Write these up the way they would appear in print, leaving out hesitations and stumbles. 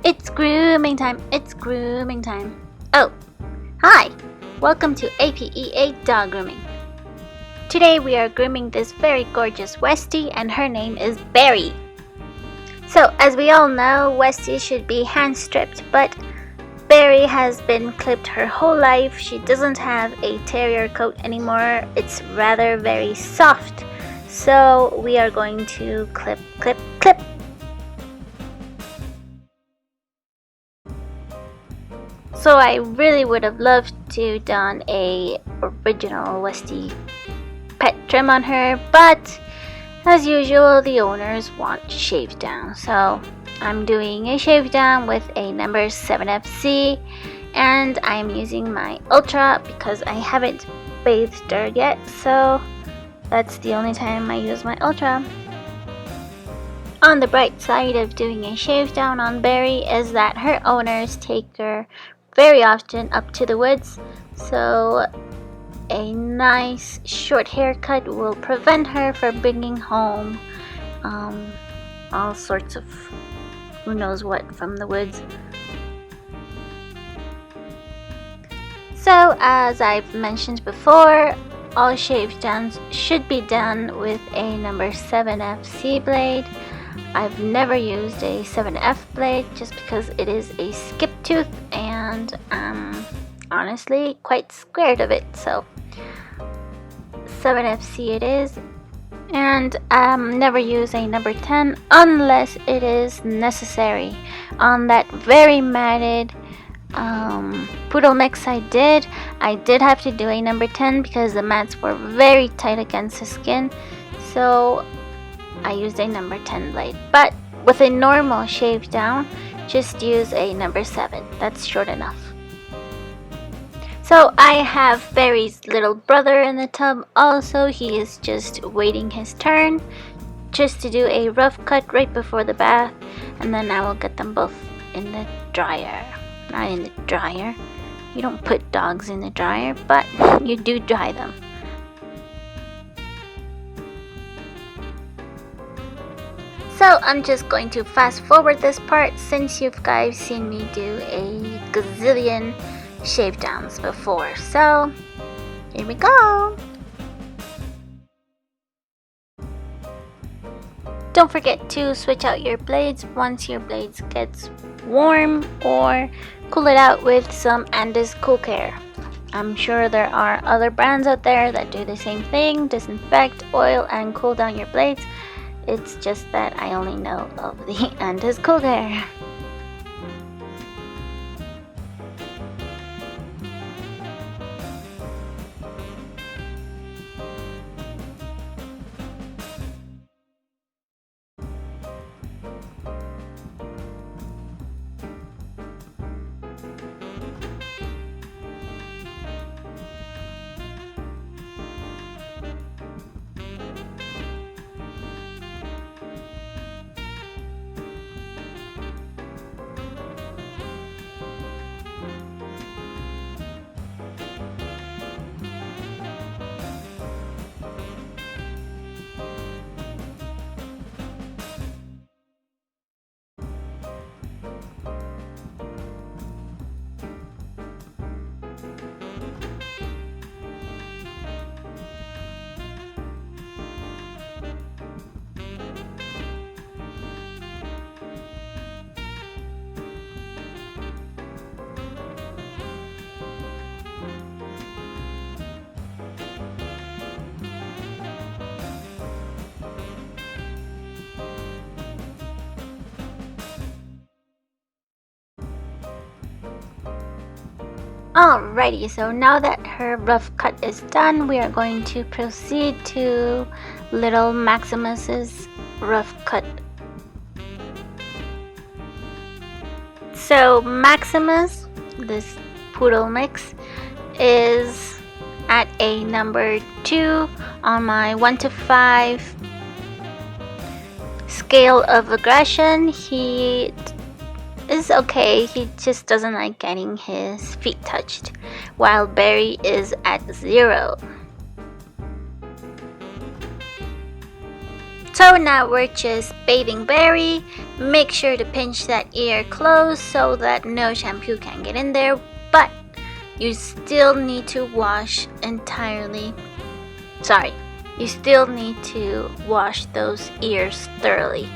It's grooming time. It's grooming time. Oh, hi. Welcome to APEA Dog Grooming. Today we are grooming this very gorgeous Westie, and her name is Berry. So, as we all know, Westie should be hand stripped, but Berry has been clipped her whole life. She doesn't have a terrier coat anymore. It's rather very soft. So we are going to clip, clip, clip. So I really would have loved to done a original Westie pet trim on her, but as usual the owners want shave down. So I'm doing a shave down with a number 7FC, and I'm using my Ultra because I haven't bathed her yet, so that's the only time I use my Ultra. On the bright side of doing a shave down on Berry is that her owners take her very often up to the woods, so a nice short haircut will prevent her from bringing home all sorts of who knows what from the woods. So as I've mentioned before, all shave downs should be done with a number 7FC blade. I've never used a 7F blade just because it is a skip tooth and I'm honestly quite scared of it, so 7FC it is. And never use a number 10 unless it is necessary. On that very matted poodle mix I did have to do a number 10 because the mats were very tight against the skin, so I used a number 10 blade. But with a normal shave down, just use a number 7. That's short enough. So I have Berry's little brother in the tub also. He is just waiting his turn just to do a rough cut right before the bath, and then I will get them both in the dryer. Not in the dryer. You don't put dogs in the dryer, but you do dry them. So I'm just going to fast forward this part since you guys seen me do a gazillion shave downs before. So here we go. Don't forget to switch out your blades once your blades gets warm, or cool it out with some Andes Cool Care. I'm sure there are other brands out there that do the same thing, disinfect, oil, and cool down your blades. It's just that I only know of the Andes Cool Care. Alrighty, so now that her rough cut is done, we are going to proceed to little Maximus's rough cut. So Maximus, this poodle mix, is at a number 2 on my 1 to 5 scale of aggression. He is okay, he just doesn't like getting his feet touched, while Berry is at 0. So now we're just bathing Barry. Make sure to pinch that ear closed so that no shampoo can get in there, but you still need to wash entirely. Sorry, you still need to wash those ears thoroughly.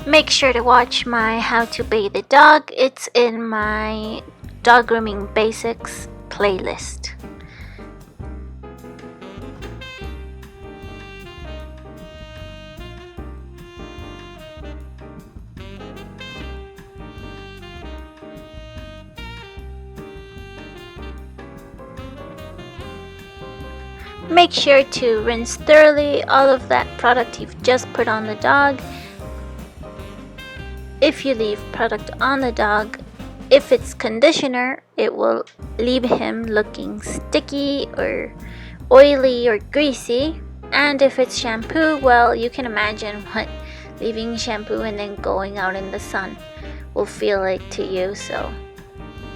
Make sure to watch my How to Bathe a Dog. It's in my Dog Grooming Basics playlist. Make sure to rinse thoroughly all of that product you've just put on the dog. If you leave product on the dog, if it's conditioner, it will leave him looking sticky or oily or greasy. And if it's shampoo, well, you can imagine what leaving shampoo and then going out in the sun will feel like to you. So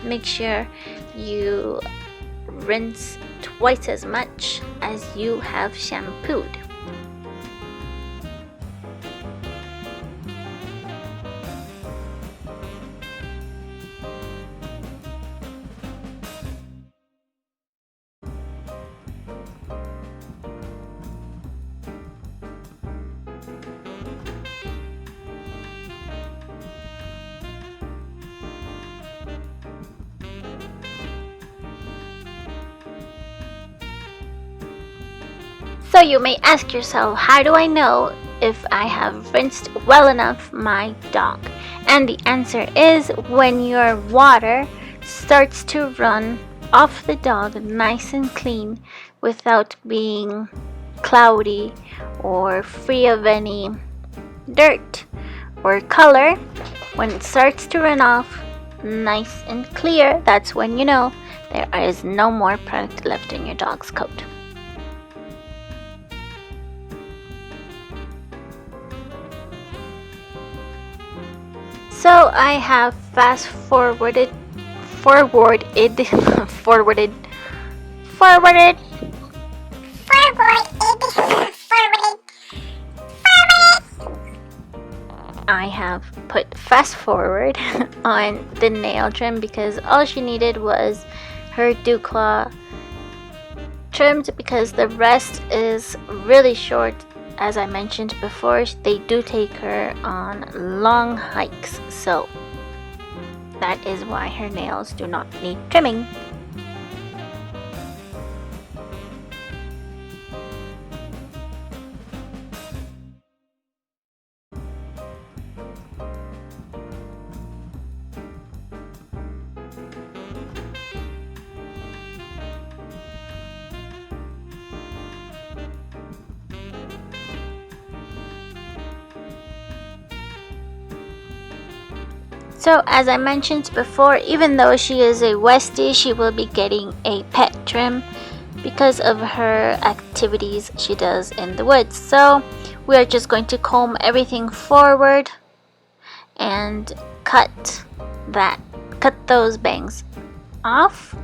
make sure you rinse twice as much as you have shampooed. So you may ask yourself, how do I know if I have rinsed well enough my dog? And the answer is when your water starts to run off the dog nice and clean without being cloudy or free of any dirt or color. When it starts to run off nice and clear, that's when you know there is no more product left in your dog's coat. So I have fast forwarded I have put fast forward on the nail trim because all she needed was her dew claw trimmed, because the rest is really short. As I mentioned before, they do take her on long hikes, so that is why her nails do not need trimming. So as I mentioned before, even though she is a Westie, she will be getting a pet trim because of her activities she does in the woods. So we are just going to comb everything forward and cut those bangs off.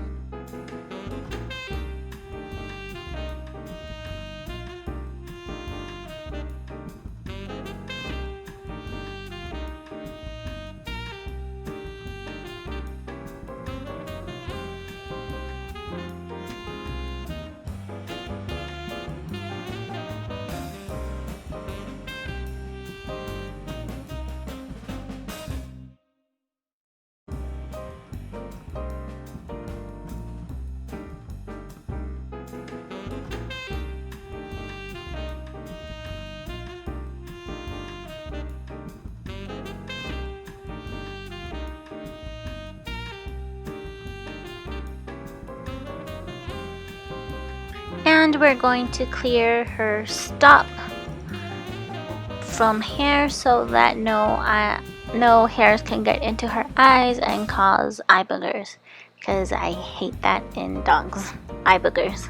And we're going to clear her stop from hair so that no hairs can get into her eyes and cause eye boogers, because I hate that in dogs, eye boogers.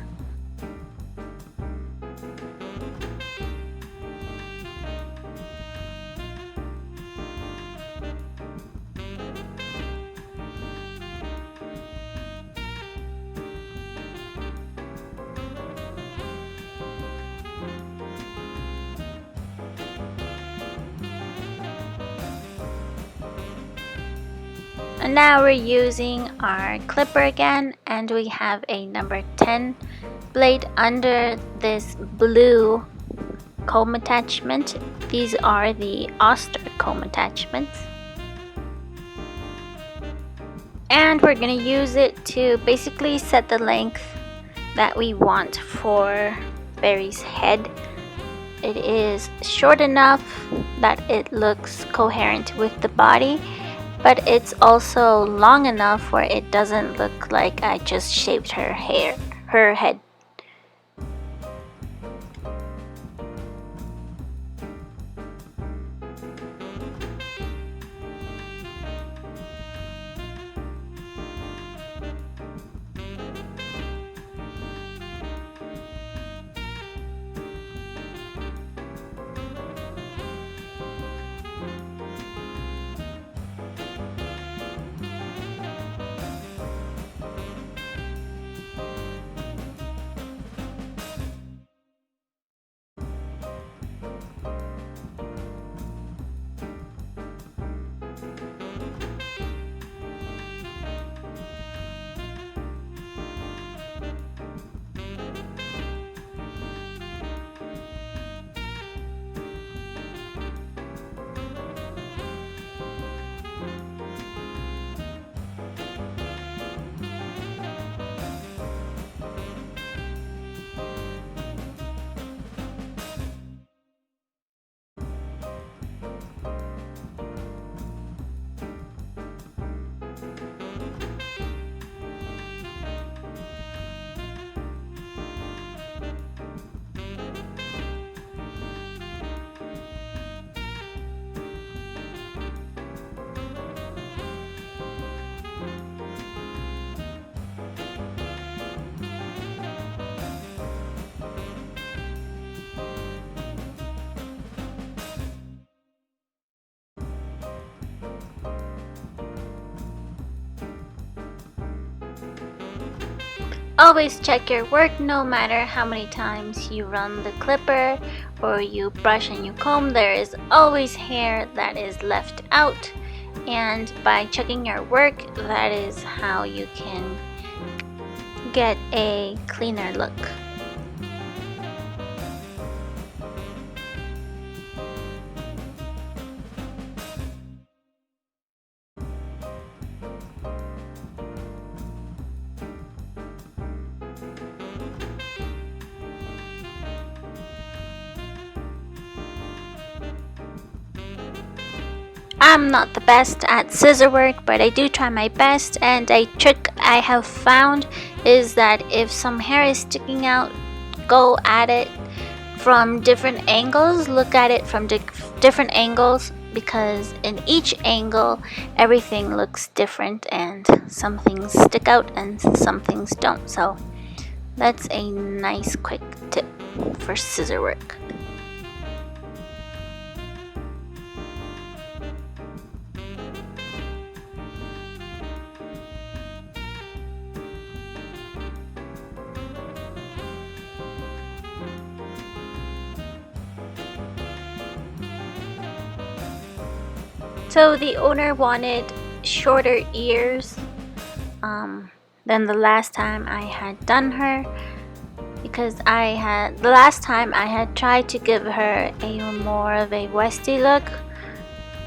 And now we're using our clipper again, and we have a number 10 blade under this blue comb attachment. These are the Oster comb attachments. And we're going to use it to basically set the length that we want for Berry's head. It is short enough that it looks coherent with the body, but it's also long enough where it doesn't look like I just shaved her head. Always check your work, no matter how many times you run the clipper or you brush and you comb, there is always hair that is left out, and by checking your work, that is how you can get a cleaner look. I'm not the best at scissor work, but I do try my best, and a trick I have found is that if some hair is sticking out, go at it from different angles. Look at it from different angles, because in each angle everything looks different and some things stick out and some things don't. So that's a nice quick tip for scissor work. So the owner wanted shorter ears than the last time I had done her, because the last time I had tried to give her a more of a Westie look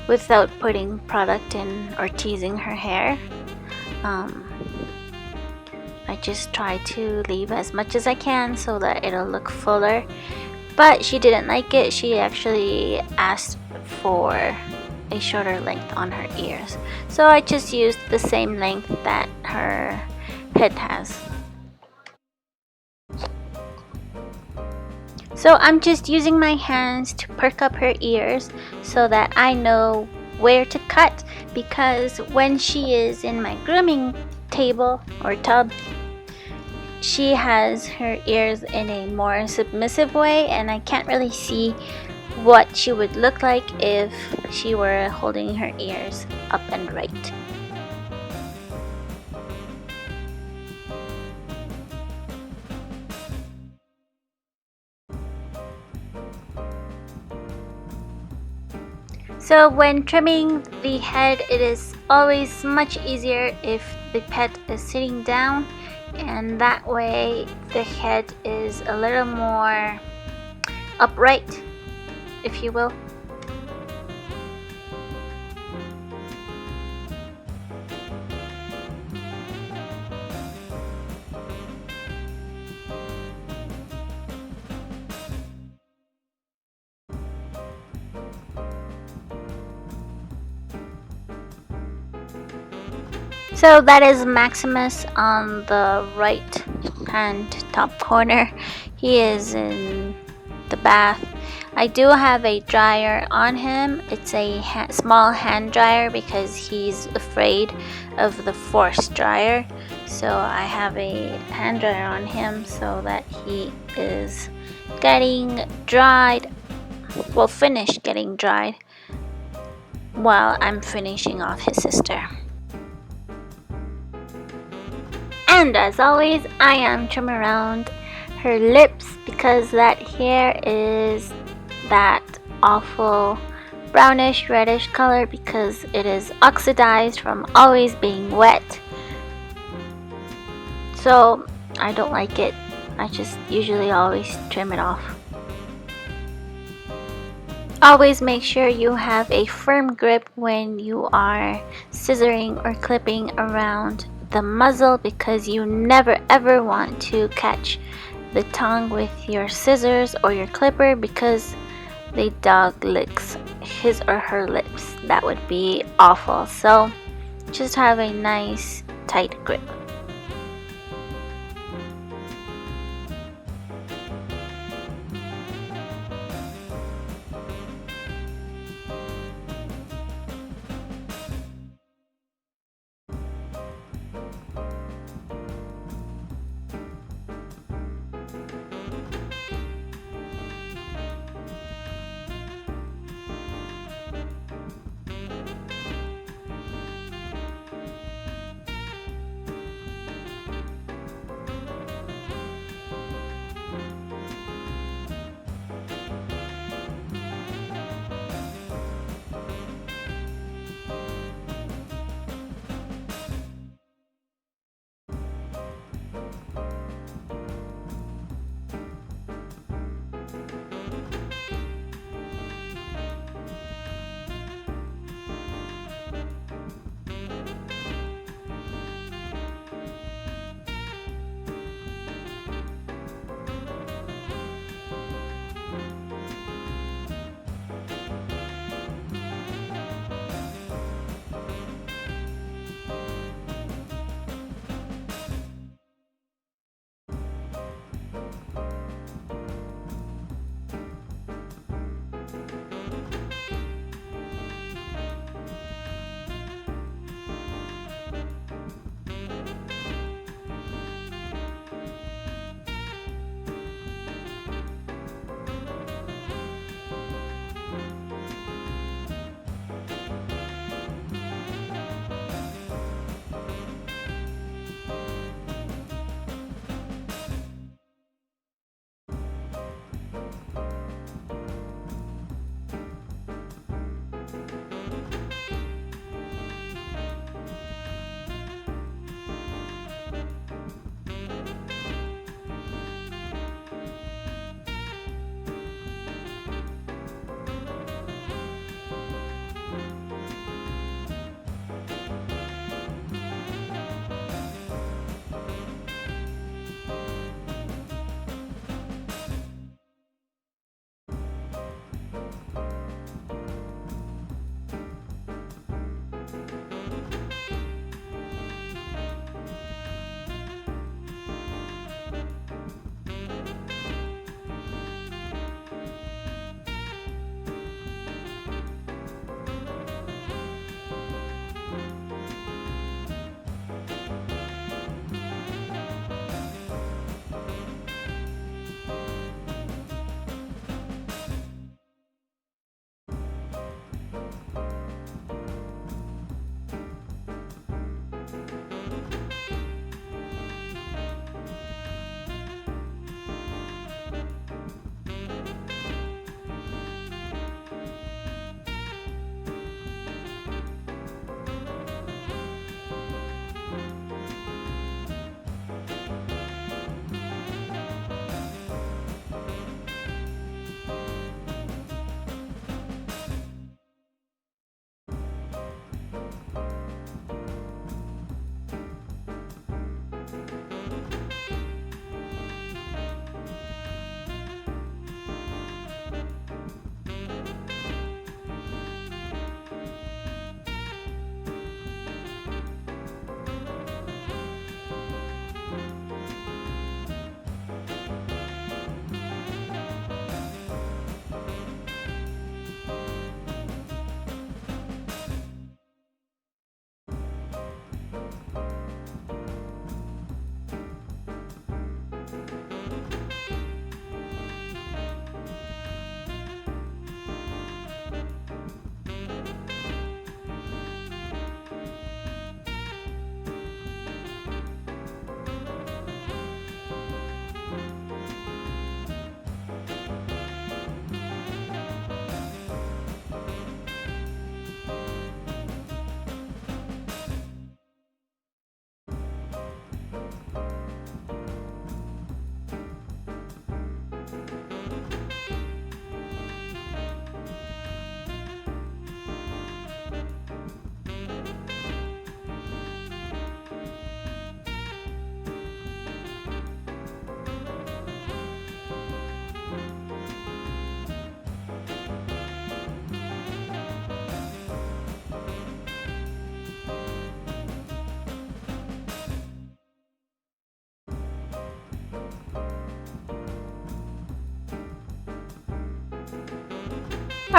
without putting product in or teasing her hair. I just try to leave as much as I can so that it'll look fuller, but she didn't like it. She actually asked for a shorter length on her ears, so I just used the same length that her head has. So I'm just using my hands to perk up her ears so that I know where to cut, because when she is in my grooming table or tub, she has her ears in a more submissive way, and I can't really see what she would look like if she were holding her ears up and right. So when trimming the head, it is always much easier if the pet is sitting down, and that way the head is a little more upright, if you will. So that is Maximus on the right hand top corner. He is in the bath. I do have a dryer on him. It's a small hand dryer because he's afraid of the force dryer. So I have a hand dryer on him so that he is getting dried, well, finished getting dried while I'm finishing off his sister. And as always, I am trimming around her lips because that hair is that awful brownish reddish color because it is oxidized from always being wet. So I don't like it. I just usually always trim it off. Always make sure you have a firm grip when you are scissoring or clipping around the muzzle because you never ever want to catch the tongue with your scissors or your clipper because the dog licks his or her lips. That would be awful. So just have a nice tight grip.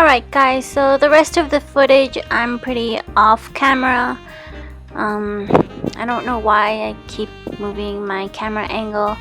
Alright guys, so the rest of the footage I'm pretty off camera. I don't know why I keep moving my camera angle.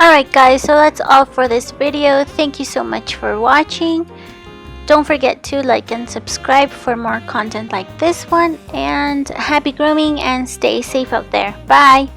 Alright guys, so that's all for this video. Thank you so much for watching. Don't forget to like and subscribe for more content like this one, and happy grooming and stay safe out there. Bye!